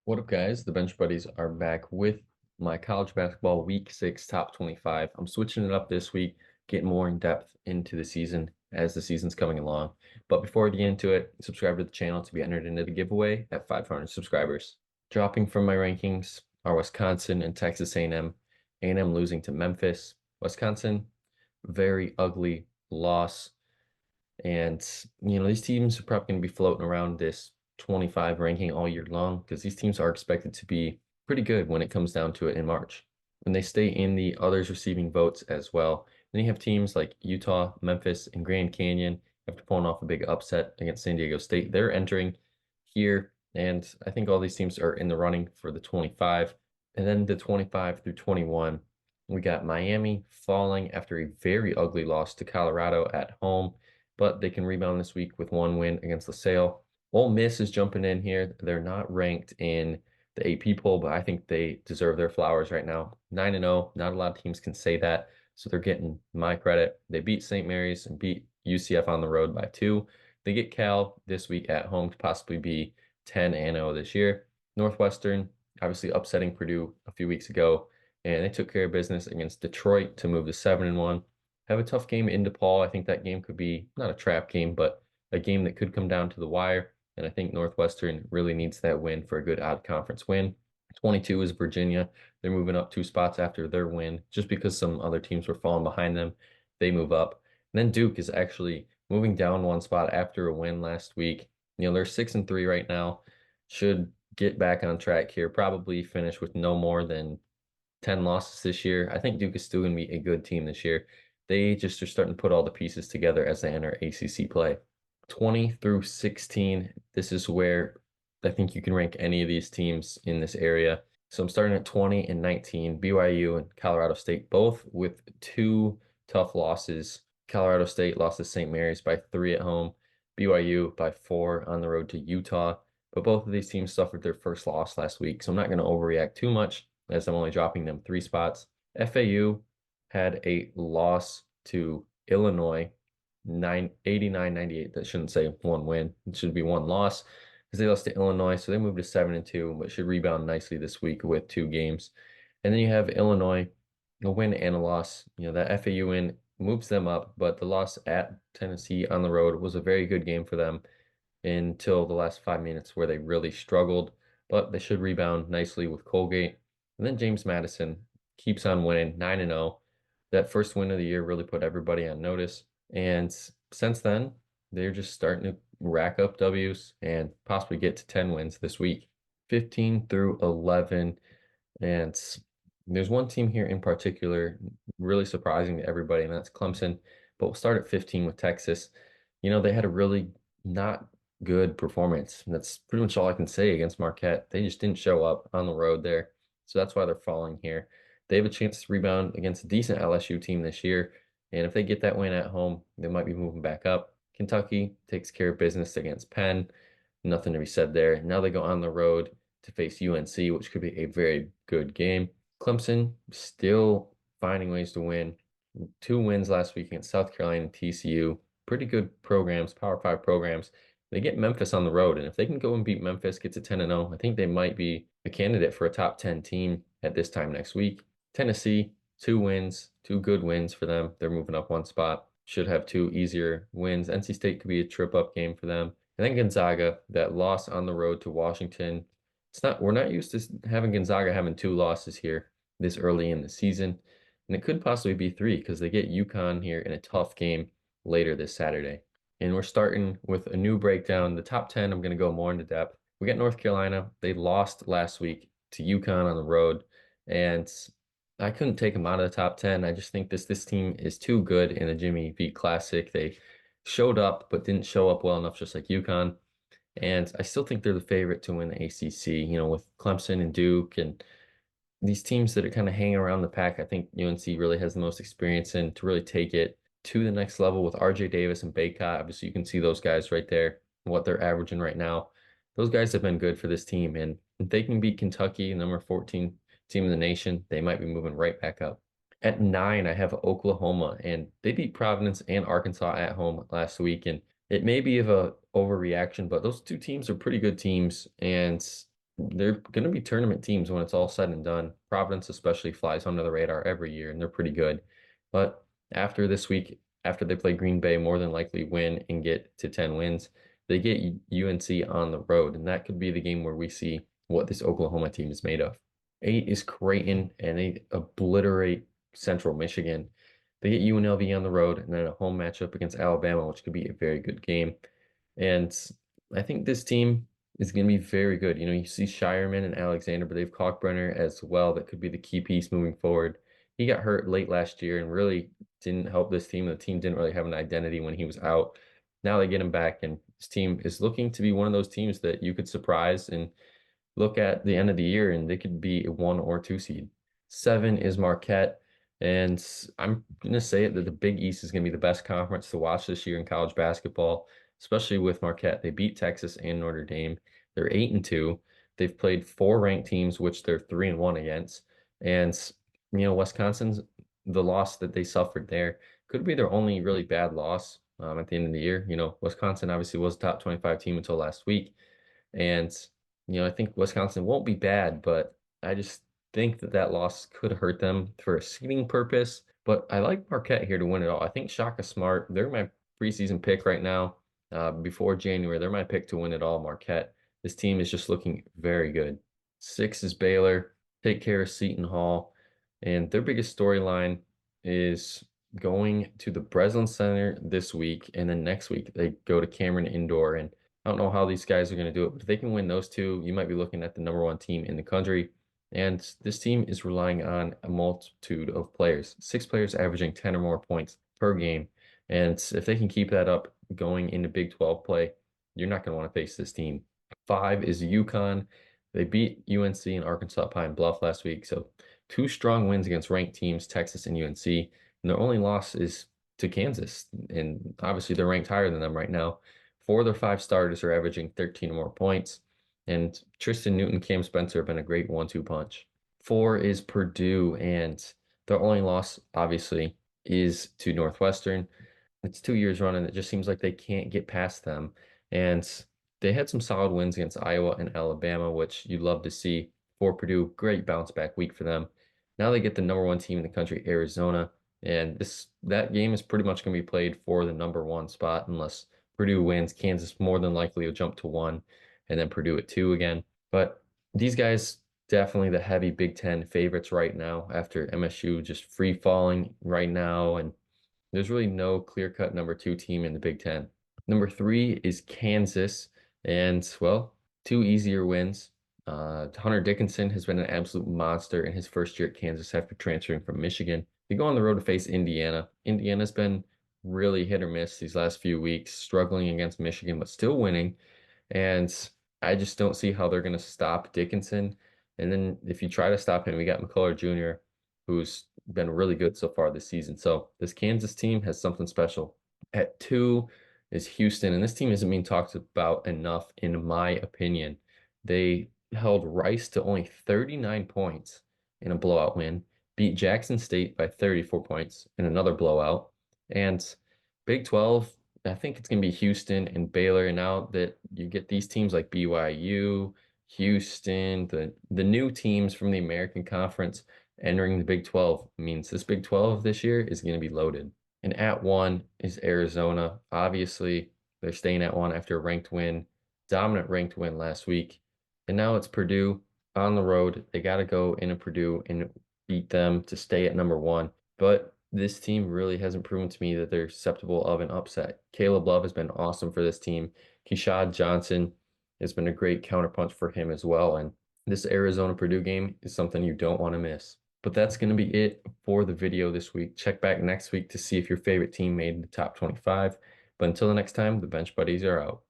What up, guys? The Bench Buddies are back with my college basketball week 6 top 25. I'm switching it up this week, getting more in depth into the season as the season's coming along. But before we get into it, subscribe to the channel to be entered into the giveaway at 500 subscribers. Dropping from my rankings are Wisconsin and Texas A&M. A&M losing to Memphis. Wisconsin, very ugly loss. And, these teams are probably going to be floating around this 25 ranking all year long because these teams are expected to be pretty good when it comes down to it in March. And they stay in the others receiving votes as well. Then you have teams like Utah, Memphis, and Grand Canyon after pulling off a big upset against San Diego State. They're entering here, and I think all these teams are in the running for the 25. And then the 25 through 21, we got Miami falling after a very ugly loss to Colorado at home, but they can rebound this week with one win against LaSalle. Ole Miss is jumping in here. They're not ranked in the AP poll, but I think they deserve their flowers right now. 9-0. Not a lot of teams can say that, so they're getting my credit. They beat St. Mary's and beat UCF on the road by 2. They get Cal this week at home to possibly be 10-0 this year. Northwestern, obviously upsetting Purdue a few weeks ago, and they took care of business against Detroit to move to 7-1. Have a tough game in DePaul. I think that game could be not a trap game, but a game that could come down to the wire. And I think Northwestern really needs that win for a good out conference win. 22 is Virginia. They're moving up 2 spots after their win, just because some other teams were falling behind them. They move up. And then Duke is actually moving down 1 spot after a win last week. They're 6-3 right now. Should get back on track here. Probably finish with no more than 10 losses this year. I think Duke is still going to be a good team this year. They just are starting to put all the pieces together as they enter ACC play. 20 through 16, this is where I think you can rank any of these teams in this area. So I'm starting at 20 and 19, BYU and Colorado State, both with 2 tough losses. Colorado State lost to St. Mary's by 3 at home, BYU by 4 on the road to Utah. But both of these teams suffered their first loss last week, so I'm not going to overreact too much as I'm only dropping them 3 spots. FAU had a loss to Illinois, 89-98. That shouldn't say one win. It should be one loss because they lost to Illinois. So they moved to 7-2, but should rebound nicely this week with 2 games. And then you have Illinois, a win and a loss. That FAU win moves them up, but the loss at Tennessee on the road was a very good game for them until the last 5 minutes where they really struggled. But they should rebound nicely with Colgate. And then James Madison keeps on winning 9-0. That first win of the year really put everybody on notice. And since then, they're just starting to rack up W's and possibly get to 10 wins this week. 15 through 11. And there's one team here in particular, really surprising to everybody, and that's Clemson. But we'll start at 15 with Texas. They had a really not good performance. That's pretty much all I can say against Marquette. They just didn't show up on the road there. So that's why they're falling here. They have a chance to rebound against a decent LSU team this year. And if they get that win at home, they might be moving back up. Kentucky takes care of business against Penn. Nothing to be said there. Now they go on the road to face UNC, which could be a very good game. Clemson still finding ways to win. 2 wins last week against South Carolina and TCU. Pretty good programs, Power 5 programs. They get Memphis on the road, and if they can go and beat Memphis, get to 10-0, I think they might be a candidate for a top 10 team at this time next week. Tennessee, 2 wins, 2 good wins for them. They're moving up 1 spot. Should have 2 easier wins. NC State could be a trip up game for them. And then Gonzaga, that loss on the road to Washington. We're not used to having Gonzaga having 2 losses here this early in the season. And it could possibly be 3 because they get UConn here in a tough game later this Saturday. And we're starting with a new breakdown. The top 10, I'm going to go more into depth. We got North Carolina. They lost last week to UConn on the road. And I couldn't take them out of the top 10. I just think this team is too good in the Jimmy V Classic. They showed up, but didn't show up well enough, just like UConn. And I still think they're the favorite to win the ACC, with Clemson and Duke and these teams that are kind of hanging around the pack. I think UNC really has the most experience in to really take it to the next level with RJ Davis and Baycott. Obviously, you can see those guys right there, what they're averaging right now. Those guys have been good for this team. And if they can beat Kentucky, number 14 team in the nation, they might be moving right back up. At 9, I have Oklahoma, and they beat Providence and Arkansas at home last week. And it may be of a overreaction, but those 2 teams are pretty good teams. And they're going to be tournament teams when it's all said and done. Providence especially flies under the radar every year, and they're pretty good. But after this week, after they play Green Bay, more than likely win and get to 10 wins, they get UNC on the road, and that could be the game where we see what this Oklahoma team is made of. 8 is Creighton, and they obliterate Central Michigan. They get UNLV on the road, and then a home matchup against Alabama, which could be a very good game. And I think this team is going to be very good. You know, you see Shireman and Alexander, but they've Kalkbrenner as well. That could be the key piece moving forward. He got hurt late last year and really didn't help this team. The team didn't really have an identity when he was out. Now they get him back, and this team is looking to be one of those teams that you could surprise and look at the end of the year, and they could be a 1 or 2 seed. 7 is Marquette. And I'm going to say it that the Big East is going to be the best conference to watch this year in college basketball, especially with Marquette. They beat Texas and Notre Dame. They're 8-2. They've played 4 ranked teams, which they're 3-1 against. And, Wisconsin's the loss that they suffered there could be their only really bad loss at the end of the year. Wisconsin obviously was a top 25 team until last week. And, I think Wisconsin won't be bad, but I just think that that loss could hurt them for a seeding purpose. But I like Marquette here to win it all. I think Shaka Smart, they're my preseason pick right now. Before January, they're my pick to win it all, Marquette. This team is just looking very good. 6 is Baylor. Take care of Seton Hall. And their biggest storyline is going to the Breslin Center this week. And then next week, they go to Cameron Indoor. And I don't know how these guys are going to do it, but if they can win those two, you might be looking at the #1 team in the country. And this team is relying on a multitude of players, 6 players averaging 10 or more points per game. And if they can keep that up going into Big 12 play, you're not going to want to face this team. 5 is UConn. They beat UNC and Arkansas Pine Bluff last week. So 2 strong wins against ranked teams, Texas and UNC. And their only loss is to Kansas. And obviously they're ranked higher than them right now. 4 of their 5 starters are averaging 13 or more points. And Tristan Newton, Cam Spencer have been a great 1-2 punch. 4 is Purdue, and their only loss, obviously, is to Northwestern. It's 2 years running. It just seems like they can't get past them. And they had some solid wins against Iowa and Alabama, which you'd love to see for Purdue. Great bounce back week for them. Now they get the #1 team in the country, Arizona. And that game is pretty much going to be played for the #1 spot unless Purdue wins. Kansas more than likely will jump to 1 and then Purdue at 2 again. But these guys definitely the heavy Big Ten favorites right now after MSU just free falling right now. And there's really no clear-cut #2 team in the Big Ten. #3 is Kansas. And, well, 2 easier wins. Hunter Dickinson has been an absolute monster in his first year at Kansas after transferring from Michigan. They go on the road to face Indiana. Indiana's been really hit or miss these last few weeks, struggling against Michigan, but still winning. And I just don't see how they're going to stop Dickinson. And then if you try to stop him, we got McCullough Jr., who's been really good so far this season. So this Kansas team has something special. At 2 is Houston, and this team isn't being talked about enough, in my opinion. They held Rice to only 39 points in a blowout win, beat Jackson State by 34 points in another blowout. And Big 12, I think it's going to be Houston and Baylor. And now that you get these teams like BYU, Houston, the new teams from the American Conference entering the Big 12 means this Big 12 this year is going to be loaded. And at 1 is Arizona. Obviously, they're staying at 1 after a ranked win, dominant ranked win last week. And now it's Purdue on the road. They got to go into Purdue and beat them to stay at #1. But this team really hasn't proven to me that they're susceptible of an upset. Caleb Love has been awesome for this team. Keshad Johnson has been a great counterpunch for him as well. And this Arizona-Purdue game is something you don't want to miss. But that's going to be it for the video this week. Check back next week to see if your favorite team made the top 25. But until the next time, the Bench Buddies are out.